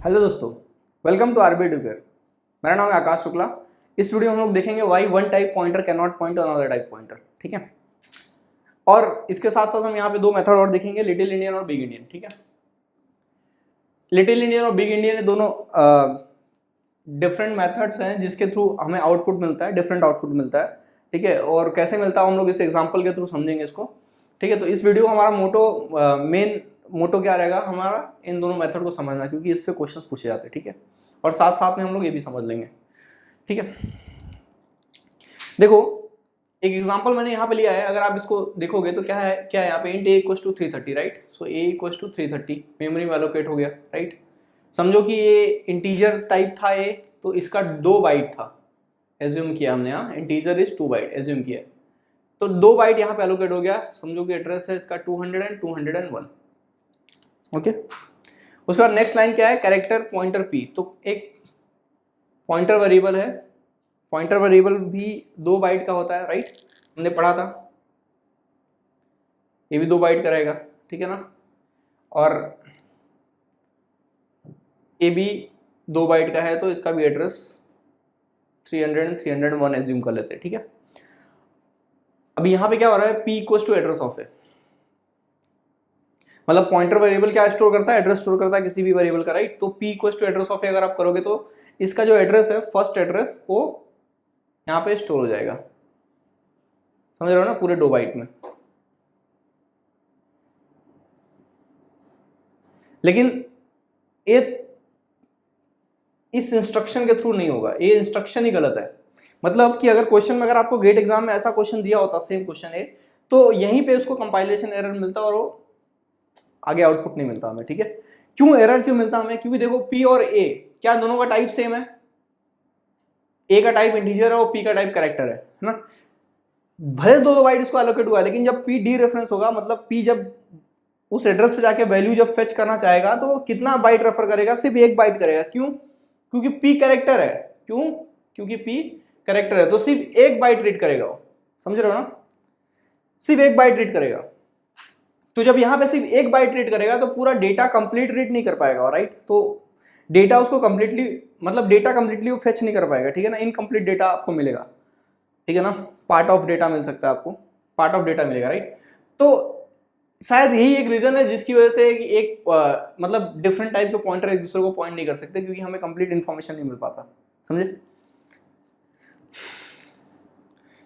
Hello दोस्तों, welcome to RB Educare. मेरा नाम है आकाश शुक्ला। इस वीडियो में हम लोग देखेंगे why one type pointer can not point to another type pointer. ठीक है, और इसके साथ साथ हम यहाँ पे दो मेथड और देखेंगे, लिटिल इंडियन और बिग इंडियन। ठीक है, लिटिल इंडियन और बिग इंडियन ये दोनों डिफरेंट मेथड्स हैं जिसके थ्रू हमें आउटपुट मिलता है, डिफरेंट आउटपुट मिलता है। ठीक है, और कैसे मिलता है हम लोग इस एग्जाम्पल के थ्रू समझेंगे इसको। ठीक है, तो इस वीडियो हमारा मेन मोटो क्या रहेगा हमारा, इन दोनों मेथड को समझना, क्योंकि इस पे क्वेश्चंस पूछे जाते हैं। ठीक है, और साथ साथ में हम लोग ये भी समझ लेंगे। ठीक है, देखो एक एग्जांपल मैंने यहाँ पे लिया है। अगर आप इसको देखोगे तो क्या है यहाँ पे int a equals to 330, right. So a equals to 330 memory में एलोकेट हो गया, राइट। समझो कि ये इंटीजर टाइप था a, तो इसका 2 बाइट था, एज्यूम किया हमने। यहाँ इंटीजर इज 2 बाइट एज्यूम किया, तो 2 बाइट यहाँ पे एलोकेट हो गया। समझो कि एड्रेस है इसका 200 एंड 201। ओके, उसके बाद नेक्स्ट लाइन क्या है, कैरेक्टर पॉइंटर p। तो एक पॉइंटर वेरिएबल है, पॉइंटर वेरिएबल भी 2 बाइट का होता है, राइट। हमने पढ़ा था, ये भी 2 बाइट का रहेगा। ठीक है ना, और ये भी 2 बाइट का है, तो इसका भी एड्रेस 300 एंड 301 एज्यूम कर लेते हैं। ठीक है, अभी यहाँ पे क्या हो रहा है, p equals to address of है, मतलब पॉइंटर वेरिएबल क्या स्टोर करता है, एड्रेस स्टोर करता है किसी भी वेरिएबल का, राइट। तो p equals to address of है अगर आप करोगे तो इसका जो एड्रेस है, फर्स्ट एड्रेस, वो यहाँ पे स्टोर हो जाएगा। समझ रहे हो ना, पूरे 2 बाइट में। लेकिन ये इस इंस्ट्रक्शन के थ्रू नहीं होगा, ये इंस्ट्रक्शन ही गलत है। मतलब कि अगर क्वेश्चन में, अगर आपको गेट एग्जाम में ऐसा क्वेश्चन दिया होता, सेम क्वेश्चन है, तो यहीं पे उसको कंपाइलेशन एरर मिलता और वो आगे आउटपुट नहीं मिलता हमें। ठीक है, क्यों एरर क्यों मिलता हमें, क्योंकि देखो p और a क्या दोनों का टाइप सेम है। a का टाइप इंटीजर है और p का टाइप कैरेक्टर है ना। भले 2 बाइट इसको एलोकेट हुआ है, लेकिन जब p डी रेफरेंस होगा, मतलब p जब उस एड्रेस पे जाके वैल्यू जब फेच करना चाहेगा, तो कितना बाइट रेफर करेगा, सिर्फ 1 बाइट करेगा। क्यों, क्योंकि p कैरेक्टर है। क्यों, क्योंकि p कैरेक्टर है, तो सिर्फ 1 बाइट रीड करेगा वो। समझ रहे हो ना, सिर्फ 1 बाइट रीड करेगा। तो जब यहाँ पे सिर्फ 1 बाइट रीड करेगा तो पूरा डेटा कंप्लीट रीड नहीं कर पाएगा, राइट। तो डेटा उसको कंप्लीटली, मतलब डेटा कंप्लीटली वो फेच नहीं कर पाएगा। ठीक है ना, इनकम्प्लीट डेटा आपको मिलेगा। ठीक है ना, पार्ट ऑफ डेटा मिल सकता है आपको, पार्ट ऑफ डेटा मिलेगा, राइट। तो शायद यही एक रीजन है जिसकी वजह से कि एक मतलब डिफरेंट टाइप के पॉइंटर एक दूसरे को पॉइंट नहीं कर सकते, क्योंकि हमें कंप्लीट इन्फॉर्मेशन नहीं मिल पाता। समझे,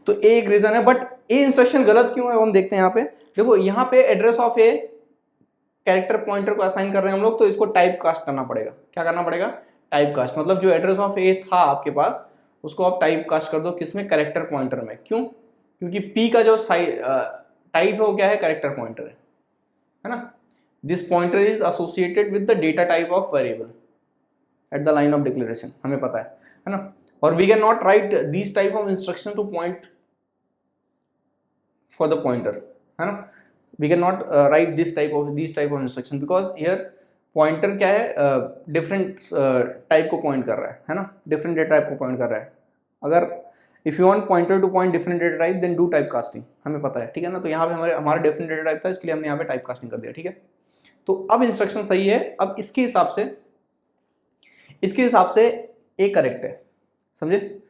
तो एक रीजन है। बट ये इंस्ट्रक्शन गलत क्यों है हम देखते हैं यहाँ पे। देखो यहाँ पे address of a character pointer को असाइन कर रहे हैं हम लोग, तो इसको टाइप कास्ट करना पड़ेगा। क्या करना पड़ेगा, टाइप कास्ट। मतलब जो एड्रेस ऑफ ए था आपके पास, उसको आप टाइप कास्ट कर दो, किसमें, कैरेक्टर पॉइंटर में। क्यों, क्योंकि p का जो टाइप है वो क्या है, कैरेक्टर पॉइंटर है ना। This pointer is associated with the data type of variable at the line of declaration, हमें पता है ना। और we can not write this type of instruction to point for the pointer, है ना। we cannot write these type of instruction because here pointer क्या है, different type को point कर रहा है ना, different data type को point कर रहा है। अगर if you want pointer to point different data type then do type casting, हमें पता है। ठीक है ना, तो यहाँ पे हमारा different data type था, इसके लिए हमने यहाँ पे type casting कर दिया। ठीक है, तो अब इंस्ट्रक्शन सही है। अब इसके हिसाब से ए करेक्ट है, समझे,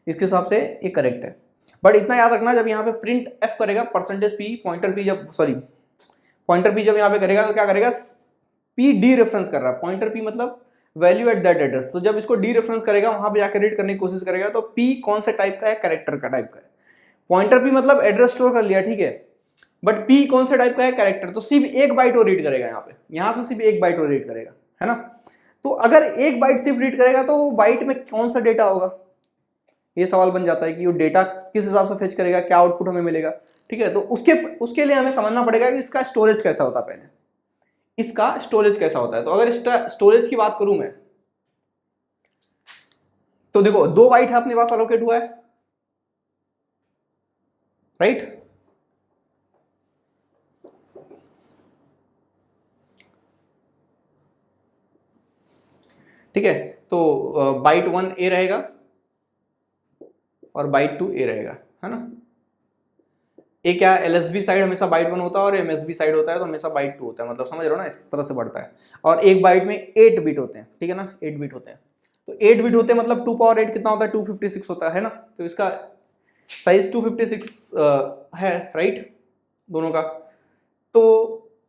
इसके हिसाब से ए करेक्ट है। बट इतना याद रखना, जब यहाँ पे प्रिंट एफ करेगा परसेंटेज पी, पॉइंटर पी जब यहाँ पे करेगा तो क्या करेगा, पी डी रेफरेंस कर रहा है, पॉइंटर पी मतलब वैल्यू एट दैट एड्रेस। तो जब इसको डी रेफरेंस करेगा, वहां पे जाकर रीड करने की कोशिश करेगा, तो पी कौन से टाइप का है, कैरेक्टर का टाइप का है। पॉइंटर पी मतलब एड्रेस स्टोर कर लिया, ठीक है, बट पी कौन से टाइप का है, कैरेक्टर। तो सिर्फ 1 बाइट वो रीड करेगा, यहाँ से सिर्फ 1 बाइट वो रीड करेगा, है ना। तो अगर 1 बाइट सिर्फ रीड करेगा तो बाइट में कौन सा डेटा होगा, ये सवाल बन जाता है कि वो डेटा किस हिसाब से फेच करेगा, क्या आउटपुट हमें मिलेगा। ठीक है, तो उसके लिए हमें समझना पड़ेगा कि इसका स्टोरेज कैसा होता है। पहले इसका स्टोरेज कैसा होता है, तो अगर स्टोरेज की बात करूं मैं, तो देखो 2 बाइट है अपने पास एलोकेट हुआ है, राइट। ठीक है, तो बाइट 1 ए रहेगा और बाइट 2 ए रहेगा, है ना। एक क्या LSB साइड हमेशा बाइट 1 होता है और MSB साइड होता है तो हमेशा बाइट 2 होता है, मतलब समझ रहे हो ना, इस तरह से बढ़ता है। और एक बाइट में 8 बिट होते हैं, ठीक है ना, 8 बिट होते हैं। तो 8 बिट होते हैं मतलब 2 पावर 8 कितना होता है, 256 होता है ना। तो इसका साइज 256 है, राइट, दोनों का। तो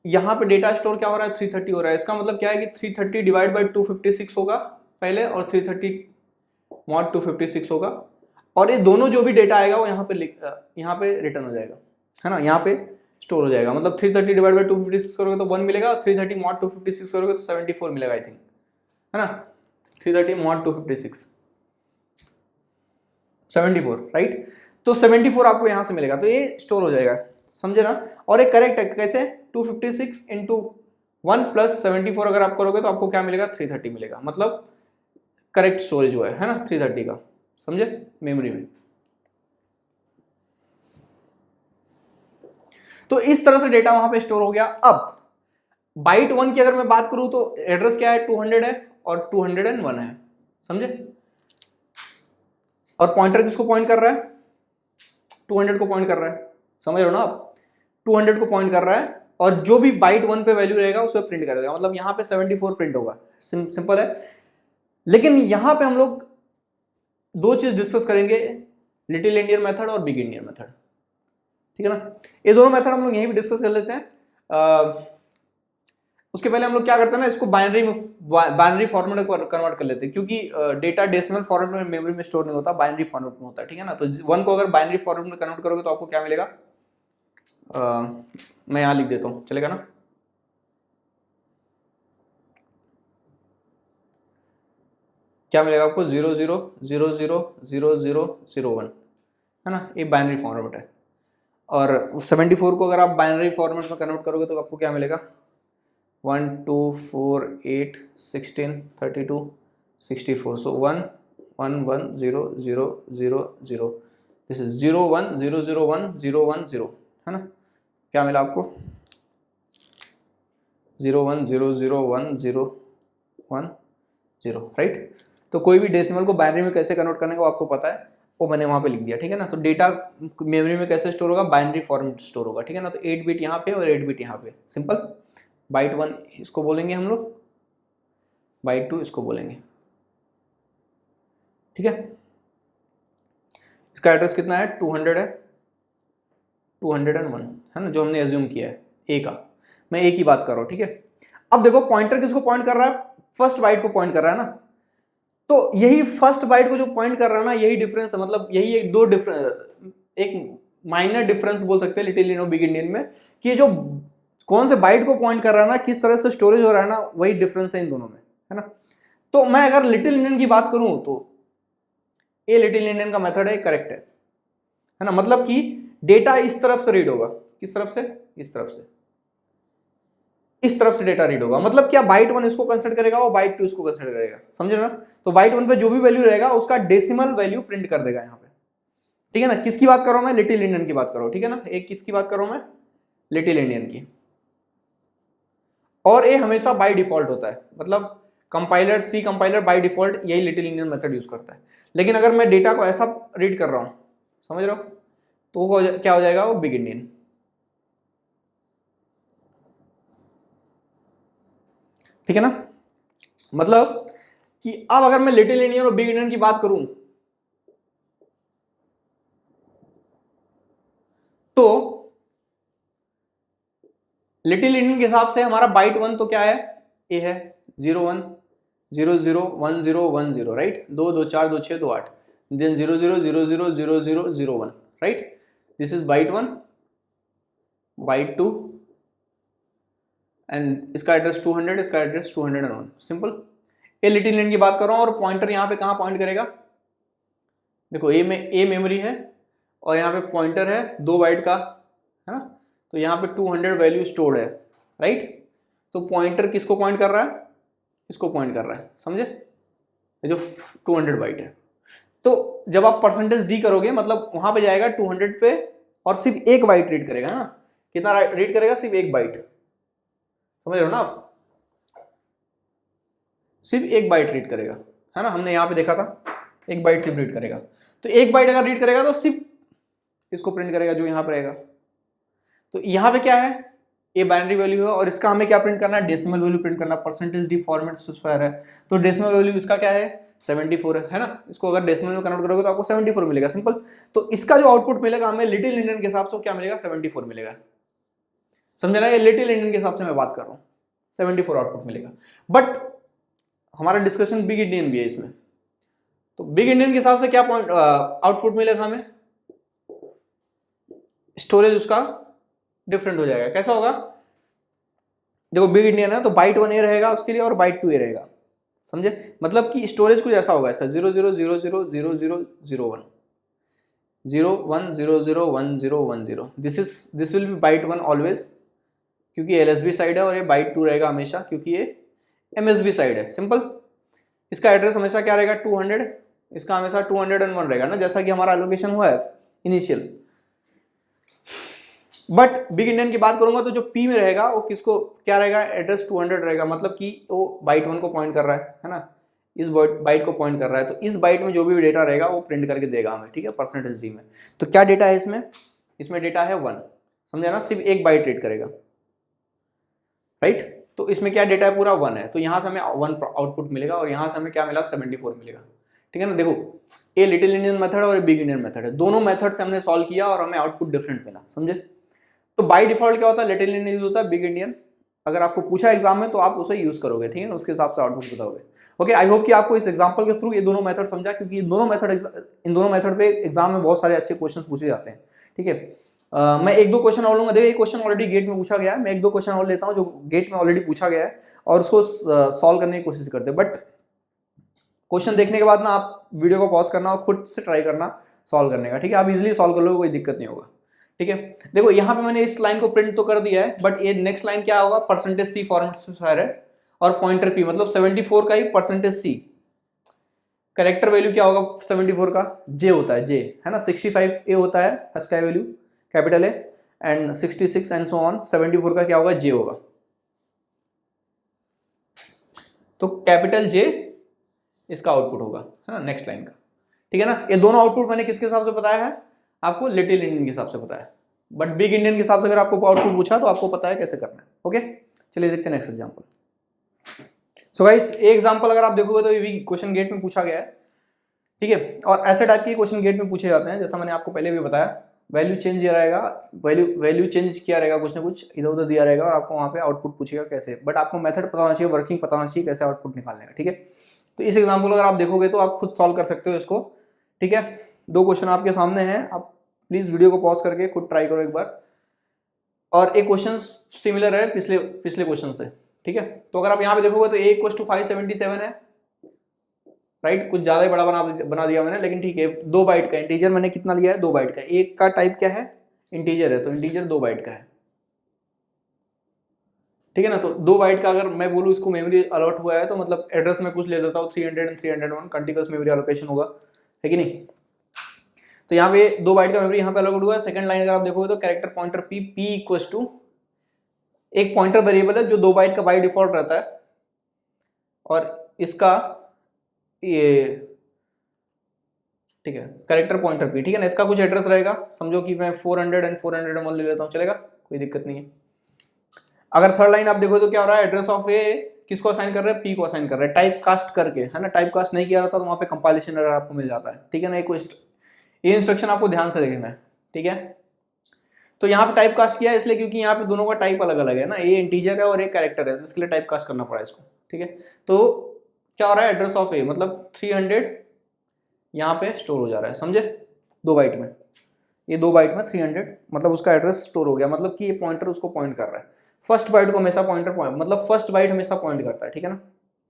यहाँ पे डेटा स्टोर क्या हो रहा है, 330 हो रहा है। इसका मतलब क्या है कि 330 डिवाइड बाई 256 होगा पहले, और 330 मॉड 256 होगा, और ये दोनों जो भी डेटा आएगा वो यहाँ पे रिटर्न हो जाएगा, है ना, यहाँ पे स्टोर हो जाएगा। मतलब 330 डिवाइड बाई 256 करोगे तो 1 मिलेगा, 330 मॉड 256 करोगे तो 74 मिलेगा आई थिंक, है ना। 330 मॉड 256 74, राइट। तो 74 आपको यहाँ से मिलेगा, तो ये स्टोर हो जाएगा, समझे ना। और एक करेक्ट है कैसे, 256 इंटू 1 प्लस 74 अगर आप करोगे तो आपको क्या मिलेगा, 330 मिलेगा। मतलब करेक्ट स्टोरेज हुआ है ना 330 का, समझे, मेमोरी में। तो इस तरह से डेटा वहां पे स्टोर हो गया। अब बाइट 1 की अगर मैं बात करूं तो एड्रेस क्या है, 200 है और 201 है, समझे। और पॉइंटर किसको पॉइंट कर रहा है, 200 को पॉइंट कर रहा है, समझ रहे हो ना आप, 200 को पॉइंट कर रहा है। और जो भी बाइट 1 पे वैल्यू रहेगा उसको प्रिंट कर देगा, मतलब यहाँ पे 74 प्रिंट होगा, सिंपल है। लेकिन यहां पे हम लोग दो चीज डिस्कस करेंगे, लिटिल इंडियन मेथड और बिग इंडियन मेथड, ठीक है ना। ये दोनों मेथड हम लोग यहीं भी डिस्कस कर लेते हैं। उसके पहले हम लोग क्या करते हैं ना, इसको बाइनरी फॉर्मेट में कन्वर्ट कर लेते हैं, क्योंकि डेटा डेसिमल फॉर्मेट में मेमोरी में स्टोर नहीं होता, बाइनरी फॉर्मेट में होता है, ठीक है ना। तो 1 को अगर बाइनरी फॉर्मेट में कन्वर्ट करोगे तो आपको क्या मिलेगा, मैं यहां लिख देता हूं, चलेगा ना। क्या मिलेगा आपको, 00000001, है ना, ये बाइनरी फॉर्मेट है। और 74 को अगर आप बाइनरी फॉर्मेट में कन्वर्ट करोगे तो आपको क्या मिलेगा, 1 2 4 8 16 32 64, सो 1 1 1 0 0 0 0, दिस इज 0 1 0 0 1 0 1 0, है ना। क्या मिला आपको, 0 1 0 0 1 0 1 0, राइट। तो कोई भी डेसिमल को बाइनरी में कैसे कन्वर्ट करने का आपको पता है, वो मैंने वहां पे लिख दिया, ठीक है ना। तो डेटा मेमोरी में कैसे स्टोर होगा, बाइनरी फॉर्मेट स्टोर होगा, ठीक है ना। तो 8 बिट यहाँ पे और 8 बिट यहाँ पे, सिंपल। बाइट 1 इसको बोलेंगे हम लोग, बाइट 2 इसको बोलेंगे, ठीक है। इसका एड्रेस कितना है, 200 है, 201 है ना, जो हमने एज्यूम किया है ए का। मैं ए की बात कर रहा हूं, ठीक है। अब देखो पॉइंटर किसको पॉइंट कर रहा है, फर्स्ट बाइट को पॉइंट कर रहा है ना। तो यही फर्स्ट बाइट को जो पॉइंट कर रहा है ना, यही डिफरेंस है, मतलब यही एक दो डिफरेंस, एक माइनर डिफरेंस बोल सकते हैं लिटिल इंडियन बिग इंडियन में, कि ये जो कौन से बाइट को पॉइंट कर रहा है ना, किस तरह से स्टोरेज हो रहा है ना, वही डिफरेंस है इन दोनों में, है ना। तो मैं अगर लिटिल इंडियन की बात करूं तो ये लिटिल इंडियन का मेथड है, करेक्ट है ना। मतलब कि डेटा इस तरफ से रीड होगा, किस तरफ से, इस तरफ से, इस तरफ से डेटा रीड होगा। मतलब क्या, बाइट 1 इसको कंसिडर करेगा और बाइट 2 इसको कंसिडर करेगा, समझे ना। तो बाइट 1 पे जो भी वैल्यू रहेगा उसका डेसिमल वैल्यू प्रिंट कर देगा यहाँ पे, ठीक है ना। किसकी बात कर रहा हूं मैं, लिटिल इंडियन की बात कर रहा हूं, ठीक है ना। एक किसकी बात कर रहा हूं मैं, लिटिल इंडियन की। और ये हमेशा बाय डिफॉल्ट होता है, मतलब compiler, C compiler by default यही लिटिल इंडियन मेथड यूज करता है। लेकिन अगर मैं डेटा को ऐसा रीड कर रहा हूं, समझ रहे हो, तो वो क्या हो जाएगा, वो बिग इंडियन, ठीक है ना। मतलब कि अब अगर मैं लिटिल इंडियन और बिग इंडियन की बात करूं तो लिटिल इंडियन के हिसाब से हमारा बाइट 1 तो क्या है, ए है, 0 1 0 0 1 0 1 0, right, 2 2 4 2 6 2 8, then 0 0 0 0 0 0 0 1, right. This is byte 1, byte 2, and इसका एड्रेस 200, इसका एड्रेस 201, सिंपल। ये लिटिल इंडियन की बात कर रहा हूं, और पॉइंटर यहाँ पे कहाँ पॉइंट करेगा, देखो ए में ए मेमोरी है और यहाँ पे पॉइंटर है 2 बाइट का, है ना। तो यहाँ पे 200 वैल्यू स्टोर्ड है, राइट। तो पॉइंटर किसको पॉइंट कर रहा है, इसको पॉइंट कर रहा है, समझे, ये जो 200 बाइट है। तो जब आप परसेंटेज डी करोगे, मतलब वहां पे जाएगा 200 पे और सिर्फ एक बाइट रीड करेगा, है ना। कितना रीड करेगा, सिर्फ एक बाइट, समझ रहे हो ना आप, सिर्फ एक बाइट रीड करेगा, है ना। हमने यहाँ पे देखा था, एक बाइट सिर्फ रीड करेगा। तो एक बाइट अगर रीड करेगा तो सिर्फ इसको प्रिंट करेगा जो यहाँ पे रहेगा, तो यहाँ पे क्या है, ए बाइनरी वैल्यू है और इसका हमें क्या प्रिंट करना है, डेसिमल वैल्यू प्रिंट करना, परसेंटेज डी फॉर्मेट स्पेसिफायर है, तो डेसिमल वैल्यू इसका क्या है 74 है ना, इसको अगर डेसिमल में कन्वर्ट करोगे तो आपको 74 मिलेगा, सिंपल। तो इसका जो आउटपुट मिलेगा हमें लिटिल इंडियन के हिसाब से क्या मिलेगा, 74 मिलेगा, समझ रहा है, ये लिटिल इंडियन के हिसाब से मैं बात कर रहा हूँ, 74 आउटपुट मिलेगा। बट हमारा डिस्कशन बिग इंडियन भी है इसमें, तो बिग इंडियन के हिसाब से क्या पॉइंट आउटपुट मिलेगा हमें, स्टोरेज उसका डिफरेंट हो जाएगा। कैसा होगा, देखो बिग इंडियन है तो बाइट 1 ए रहेगा उसके लिए और बाइट 2 ए रहेगा, समझे, मतलब कि स्टोरेज कुछ ऐसा होगा इसका 00000001 01001010, this will be byte 1 always, क्योंकि एलएसबी साइड है, और ये बाइट 2 रहेगा हमेशा क्योंकि ये एमएसबी साइड है, सिंपल। इसका एड्रेस हमेशा क्या रहेगा 200, इसका हमेशा 201 रहेगा ना, जैसा कि हमारा एलोकेशन हुआ है इनिशियल। बट बिग इंडियन की बात करूंगा तो जो पी में रहेगा वो किसको क्या रहेगा, एड्रेस 200 रहेगा, मतलब कि वो बाइट 1 को पॉइंट कर रहा है ना, इस बाइट को पॉइंट कर रहा है, तो इस बाइट में जो भी डेटा रहेगा वो प्रिंट करके देगा हमें, ठीक है, परसेंटेज डी में। तो क्या डेटा है इसमें डेटा है 1, समझे ना, सिर्फ एक बाइट रीड करेगा, राइट। तो इसमें क्या डेटा है, पूरा 1 है, तो यहां से हमें 1 आउटपुट मिलेगा और यहां से हमें क्या मिला 74 मिलेगा, ठीक है ना। देखो ये लिटिल इंडियन मेथड और बिग इंडियन मेथड है, दोनों मेथड से हमने सॉल्व किया और हमें आउटपुट डिफरेंट मिला, समझे। तो बाय डिफॉल्ट क्या होता है, लिटिल इंडियन यूज होता है, बिग इंडियन अगर आपको पूछा एग्जाम में तो आप उसे यूज करोगे, ठीक है ना, उसके हिसाब से आउटपुट बताओगे। ओके, आई होप कि आपको इस एग्जांपल के थ्रू ये दोनों मेथड समझा, क्योंकि इन दोनों मेथड पे एग्जाम में बहुत सारे अच्छे क्वेश्चंस पूछे जाते हैं, ठीक है। मैं एक दो क्वेश्चन और लूंगा, देखो ये क्वेश्चन ऑलरेडी गेट में पूछा गया है, मैं एक दो क्वेश्चन और लेता हूं जो गेट में ऑलरेडी पूछा गया है और उसको सॉल्व करने की कोशिश करते हैं। बट क्वेश्चन देखने के बाद ना आप वीडियो को पॉज करना और खुद से ट्राई करना सॉल्व करने का, ठीक है, आप इजिली सॉल्व कर लोगे, कोई दिक्कत नहीं होगा, ठीक है। देखो यहाँ पे मैंने इस लाइन को प्रिंट तो कर दिया है, बट ये नेक्स्ट लाइन क्या होगा, परसेंटेज सी फॉर्मेट स्पेसिफायर है और पॉइंटर पी, मतलब 74 का ही परसेंटेज सी, कैरेक्टर वैल्यू क्या होगा 74 का, जे होता है, जे है ना, 65 ए होता है ASCII value capital A and 66 and so on, 74 का क्या होगा, जे होगा, तो कैपिटल जे इसका आउटपुट होगा, है ना, नेक्स्ट लाइन का, ठीक है ना। ये दोनों आउटपुट मैंने किसके हिसाब से बताया है, आपको लिटिल इंडियन के हिसाब से बताया, बट बिग इंडियन के हिसाब से अगर आपको आउटपुट पूछा तो आपको पता है कैसे करना है। ओके, चलिए देखते हैं नेक्स्ट एग्जांपल। सो गाइस, एक एग्जांपल अगर आप देखोगे तो ये भी क्वेश्चन गेट में पूछा गया है, ठीक है, और ऐसे टाइप के क्वेश्चन गेट में पूछे जाते हैं, जैसा मैंने आपको पहले भी बताया, वैल्यू चेंज किया रहेगा, वैल्यू चेंज किया रहेगा, कुछ ना कुछ इधर उधर दिया रहेगा और आपको वहाँ पे आउटपुट पूछेगा कैसे, बट आपको मेथड पता होना चाहिए, वर्किंग पता होना चाहिए कैसे आउटपुट निकालने का, ठीक है। तो इस एग्जाम्पल अगर आप देखोगे तो आप खुद सॉल्व कर सकते हो इसको, ठीक है। दो क्वेश्चन आपके सामने हैं, आप प्लीज वीडियो को पॉज करके खुद ट्राई करो एक बार, और एक क्वेश्चन सिमिलर है पिछले क्वेश्चन से, ठीक है। तो अगर आप यहाँ पे देखोगे तो a = 577 है, राइट, कुछ ज्यादा ही बड़ा बना दिया मैंने, लेकिन ठीक है, 2 बाइट का इंटीजर मैंने कितना लिया है, 2 बाइट का, एक का टाइप क्या है, इंटीजर है, तो इंटीजर 2 बाइट का है, ठीक है ना। तो 2 बाइट का अगर मैं बोलूँ इसको मेमोरी अलॉट हुआ है तो मतलब एड्रेस में कुछ ले देता हूँ 300 and 301 कंटिन्यूअस मेमोरी एलोकेशन होगा, है कि नहीं। तो यहाँ पे 2 बाइट का मेमोरी यहाँ पे अलॉट हुआ है। सेकंड लाइन अगर आप देखोगे तो कैरेक्टर पॉइंटर p = एक पॉइंटर वेरिएबल है जो 2 बाइट का बाय डिफॉल्ट रहता है, और इसका ये, ठीक है, कैरेक्टर पॉइंटर p, ठीक है ना, इसका कुछ एड्रेस रहेगा, समझो कि मैं 400 and 401 ले लेता हूँ, चलेगा, कोई दिक्कत नहीं है। अगर थर्ड लाइन आप देखो तो क्या हो रहा है, एड्रेस ऑफ ए किसको असाइन कर रहे हैं, पी को असाइन कर रहे हैं, टाइप कास्ट करके, है ना, टाइप कास्ट नहीं किया रहता तो वहाँ पे कंपाइलेशन एरर आपको मिल जाता है, ठीक है ना। ये इंस्ट्रक्शन आपको ध्यान से देखना है, ठीक है। तो यहाँ पे टाइप कास्ट किया है इसलिए क्योंकि यहाँ पे दोनों का टाइप अलग अलग है ना, ये इंटीजर है और एक कैरेक्टर है, तो इसके लिए टाइप कास्ट करना पड़ा इसको, ठीक है। तो क्या हो रहा है, एड्रेस ऑफ ए मतलब 300 यहाँ पे स्टोर हो जा रहा है, समझे, 2 बाइट में, ये 2 बाइट में 300 मतलब उसका एड्रेस स्टोर हो गया, मतलब कि ये पॉइंटर उसको पॉइंट कर रहा है। फर्स्ट बाइट को हमेशा मतलब फर्स्ट बाइट हमेशा पॉइंट करता है, ठीक है ना,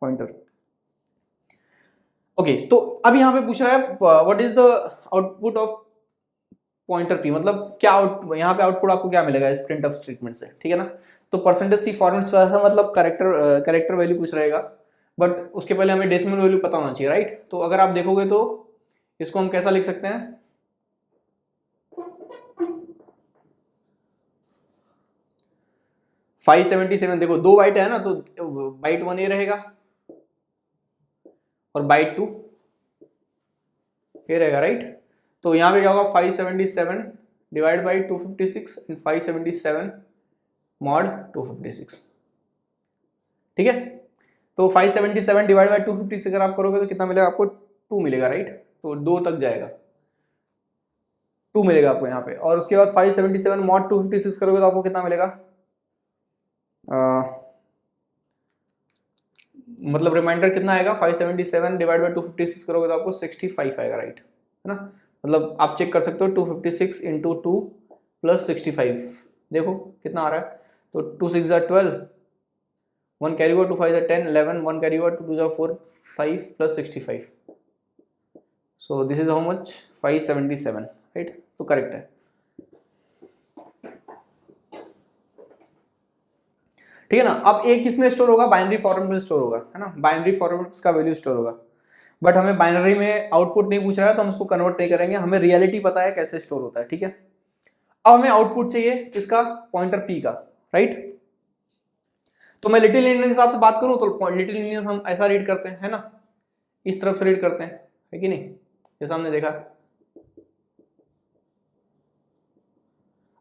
पॉइंटर। ओके, तो अब यहाँ पे पूछ रहा है what is the output of pointer p, मतलब क्या यहाँ पे आउटपुट आपको क्या मिलेगा इस प्रिंट ऑफ स्टेटमेंट से, ठीक है ना। तो परसेंटेज सी फॉर्मेट मतलब कैरेक्टर वैल्यू कुछ रहेगा, बट उसके पहले हमें डेसिमल वैल्यू पता होना चाहिए, राइट। तो अगर आप देखोगे तो इसको हम कैसा लिख सकते हैं, 577, देखो 2 बाइट है ना, तो बाइट 1 ये रहेगा और बाइट 2 ये रहेगा, राइट। तो यहाँ पे क्या होगा 577 डिवाइड बाई 256 एंड 577 मॉड 256, ठीक है। तो 577 डिवाइड बाई 256 अगर आप करोगे तो कितना मिलेगा आपको, 2 मिलेगा, राइट। तो 2 तक जाएगा, 2 मिलेगा आपको यहाँ पे। और उसके बाद 577 मॉड 256 करोगे तो आपको कितना मिलेगा, मतलब रिमाइंडर कितना आएगा, 577 डिवाइड बाई 256 करोगे तो आपको 65 आएगा, राइट, है ना। मतलब आप चेक कर सकते हो 256 इंटू 2 प्लस 65, देखो कितना आ रहा है। तो 2 6 12, 1 carry over, 2 5 10 11, 1 carry over, 2 2 4 5 plus 65, so this is how much, 577, right. तो करेक्ट है, ठीक है ना। अब एक किसमें स्टोर होगा, बाइनरी फॉर्मेट में स्टोर होगा, है ना, बाइनरी फॉर्मेट का वैल्यू स्टोर होगा। बट हमें बाइनरी में आउटपुट नहीं पूछ रहा है तो हम उसको कन्वर्ट नहीं करेंगे, हमें रियलिटी पता है कैसे स्टोर होता है, ठीक है। अब हमें आउटपुट चाहिए किसका, पॉइंटर पी का, राइट। तो मैं लिटिल इंडियन के हिसाब से बात करूं तो लिटिल इंडियन हम ऐसा रीड करते हैं, है ना, इस तरफ से रीड करते हैं, है कि नहीं, जैसा हमने देखा।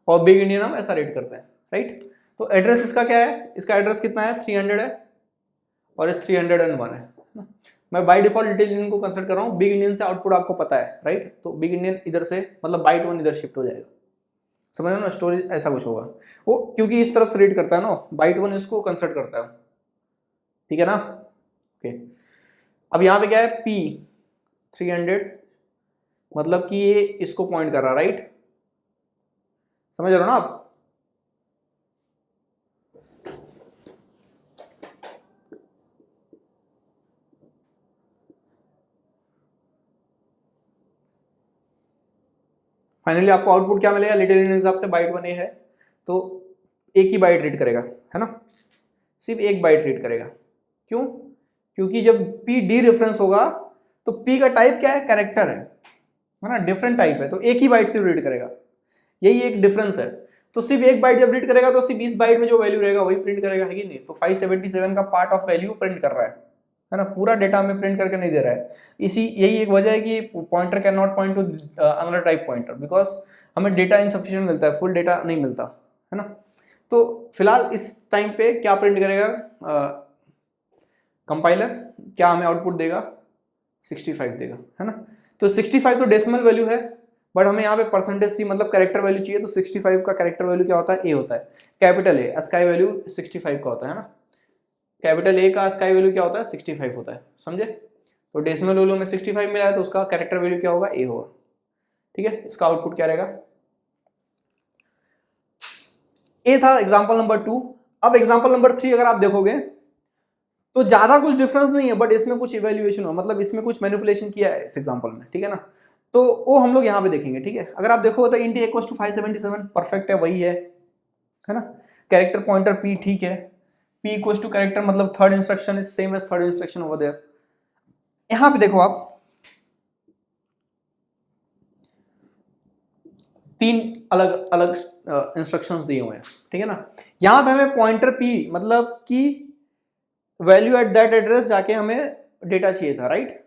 और बिग इंडियन हम ऐसा रीड करते हैं, राइट। तो एड्रेस इसका क्या है, इसका एड्रेस कितना है, 300 है और ये 301 है। मैं बाय डिफॉल्ट लिटिल इंडियन को कंसिडर कर रहा हूँ, बिग इंडियन से आउटपुट आपको पता है, राइट। तो बिग इंडियन इधर से मतलब बाइट 1 इधर शिफ्ट हो जाएगा, समझ रहे हो ना, स्टोरेज ऐसा कुछ होगा वो, क्योंकि इस तरफ से रीड करता है ना, बाइट 1 इसको कंसिडर करता है, ठीक है ना। ओके, अब यहाँ पे क्या है, P 300, मतलब कि ये इसको पॉइंट कर रहा है, राइट, समझ रहे हो ना आप। फाइनली आपको आउटपुट क्या मिलेगा, लिटिल इंडियन हिसाब से बाइट 1 है तो एक ही बाइट रीड करेगा, है ना, सिर्फ एक बाइट रीड करेगा। क्यों, क्योंकि जब P डी रेफरेंस होगा तो P का टाइप क्या है, कैरेक्टर है ना, डिफरेंट टाइप है, तो एक ही बाइट सिर्फ रीड करेगा, यही एक डिफरेंस है। तो सिर्फ एक बाइट जब रीड करेगा तो सिर्फ इस बाइट में जो वैल्यू रहेगा वही प्रिंट करेगा, है कि नहीं। तो 577 का पार्ट ऑफ वैल्यू प्रिंट कर रहा है ना, पूरा डेटा हमें प्रिंट करके नहीं दे रहा है। यही एक वजह है कि pointer can not point to another type pointer, because हमें डेटा इनसफिशिएंट मिलता है, फुल डेटा नहीं मिलता, है ना। तो फिलहाल इस टाइम पे क्या प्रिंट करेगा कंपाइलर, क्या हमें आउटपुट देगा, 65 देगा, है ना। तो 65 तो डेसिमल वैल्यू है, बट हमें यहाँ पे परसेंटेज सी मतलब कैरेक्टर वैल्यू चाहिए, तो 65 का कैरेक्टर वैल्यू क्या होता है, ए होता है, कैपिटल ए, स्काई वैल्यू 65 का होता है ना, कैपिटल ए का स्काई वैल्यू क्या होता है, 65 होता है, समझे। तो डेसिमल वैल्यू में 65 मिला है तो उसका कैरेक्टर वैल्यू क्या होगा, ए होगा, ठीक है। इसका आउटपुट क्या रहेगा, ए था एग्जाम्पल नंबर 2। अब एग्जाम्पल नंबर 3 अगर आप देखोगे तो ज्यादा कुछ डिफरेंस नहीं है, बट इसमें कुछ इवेल्युएशन हुआ, मतलब इसमें कुछ मैनिपुलेशन किया है इस एग्जांपल में, ठीक है ना। तो वो हम लोग यहाँ पे देखेंगे, ठीक है। अगर आप देखो तो int इक्वल्स टू 577 परफेक्ट है, वही है ना। कैरेक्टर पॉइंटर p ठीक है, p इक्वल्स टू कैरेक्टर मतलब third instruction is same as third instruction over there. यहाँ पे देखो आप 3 अलग अलग इंस्ट्रक्शंस दिए हुए हैं, ठीक है ना। यहाँ पे हमें पॉइंटर p मतलब कि वैल्यू एट दैट एड्रेस जाके हमें डेटा चाहिए था, राइट।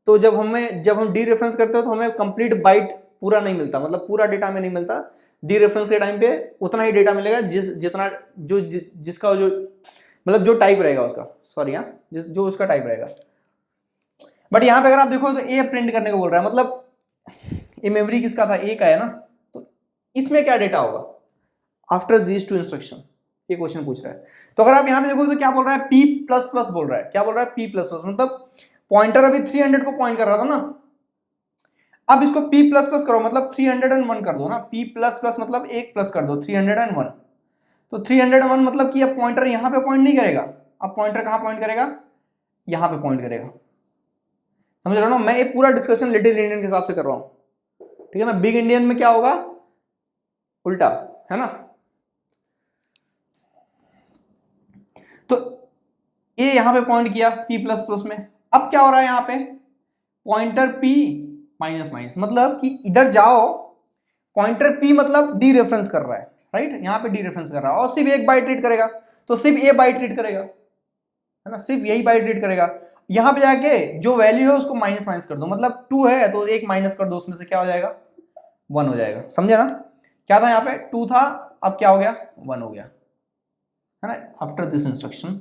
तो जब हम डी रेफरेंस करते हो तो हमें कंप्लीट बाइट पूरा नहीं मिलता, मतलब पूरा डेटा हमें नहीं मिलता। डी रेफरेंस के टाइम पे उतना ही डेटा मिलेगा जितना जिसका जो मतलब जो टाइप रहेगा उसका, सॉरी हाँ, जो उसका टाइप रहेगा। बट यहाँ पे अगर आप देखो तो ए प्रिंट करने को बोल रहा है, मतलब ये मेमोरी किसका था, ए का है ना। तो इसमें क्या डेटा होगा आफ्टर दीज टू इंस्ट्रक्शन, ये क्वेश्चन पूछ रहा है। तो अगर आप यहाँ पे देखो तो क्या बोल रहा है, P++ बोल रहा है, क्या बोल रहा है, P++, मतलब पॉइंटर अभी 300 को पॉइंट कर रहा था ना, अब इसको P++ करो मतलब 301 कर दो ना, P++ मतलब 1 प्लस कर दो 301। तो 301 मतलब कि अब पॉइंटर यहाँ पे पॉइंट नहीं करेगा, अब पॉइंटर कहाँ पॉइंट करेगा, यहाँ पे पॉइंट करेगा, समझ रहे हो ना। मैं ये पूरा डिस्कशन लिटिल इंडियन के हिसाब से कर रहा हूँ, ठीक है ना। बिग इंडियन में क्या होगा, उल्टा, है ना। तो ये यहां पे पॉइंट किया P++ में, अब क्या हो रहा है यहाँ पे पॉइंटर P माइनस मतलब कि इधर जाओ, पॉइंटर P मतलब डी रेफरेंस कर रहा है, राइट, यहाँ पे डी रेफरेंस कर रहा है और सिर्फ एक बाइट रीड करेगा, तो सिर्फ ए बाइट रीड करेगा, है ना, सिर्फ यही बाइट रीड करेगा। यहाँ पे जाके जो वैल्यू है उसको माइनस कर दो, मतलब 2 है तो एक माइनस कर दो, उसमें से क्या हो जाएगा 1 हो जाएगा, समझे ना? क्या था यहाँ पे 2 था, अब क्या हो गया 1 हो गया, है ना? आफ्टर दिस इंस्ट्रक्शन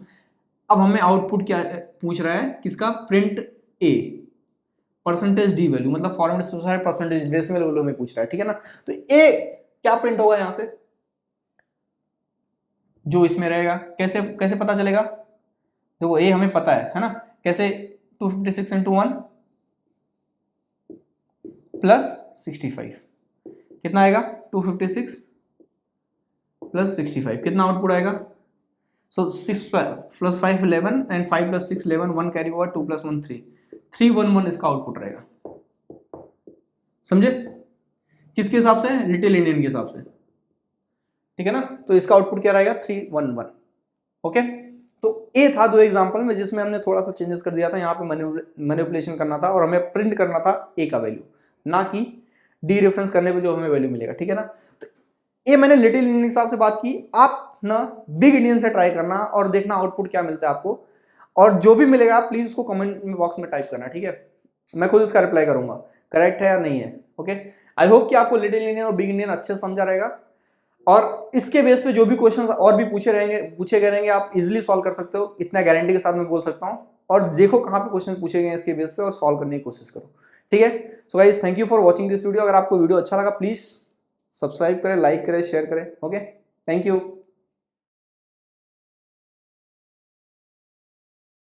अब हमें आउटपुट क्या पूछ रहा है, किसका? Print a percentage d value, मतलब format specified percentage decimal value में पूछ रहा है, ठीक है ना? तो ए क्या प्रिंट होगा यहां से, जो इसमें रहेगा, कैसे कैसे पता चलेगा? देखो ए हमें पता है ना? कैसे? 256 इंटू 1 प्लस 65 कितना आएगा? 256 प्लस 65 कितना आउटपुट आएगा? सो 6 plus 5 11 and 5 plus 6 11, 1 carry over, 2 plus 1 3, 311 इसका आउटपुट रहेगा, समझे? किसके हिसाब से? लिटिल इंडियन के हिसाब से, ठीक है ना? तो इसका आउटपुट क्या रहेगा? 311। ओके, तो ए था 2 एग्जांपल में जिसमें हमने थोड़ा सा चेंजेस कर दिया था, यहाँ पे मैनिपुलेशन करना था और हमें प्रिंट करना था ए का वैल्यू, ना कि डी रेफरेंस करने पे जो हमें वैल्यू मिलेगा, ठीक है ना? तो ये मैंने लिटिल इंडियन के हिसाब से बात की, आप ना बिग इंडियन से ट्राई करना और देखना आउटपुट क्या मिलता है आपको, और जो भी मिलेगा प्लीज उसको कमेंट बॉक्स में टाइप करना, ठीक है? मैं खुद इसका रिप्लाई करूंगा करेक्ट है या नहीं है। ओके, आई होप कि आपको लिटिल इंडियन और बिग इंडियन अच्छे से समझा रहेगा, और इसके बेस पे जो भी क्वेश्चंस और भी पूछे गए रहेंगे आप इजीली सॉल्व कर सकते हो, इतना गारंटी के साथ मैं बोल सकता हूं। और देखो कहां पे क्वेश्चन पूछे गए हैं इसके बेस पे और सॉल्व करने की कोशिश करो, ठीक है? So guys, thank you for watching this video. अगर आपको वीडियो अच्छा लगा प्लीज सब्सक्राइब करें, लाइक करें, शेयर करें। Okay, thank you.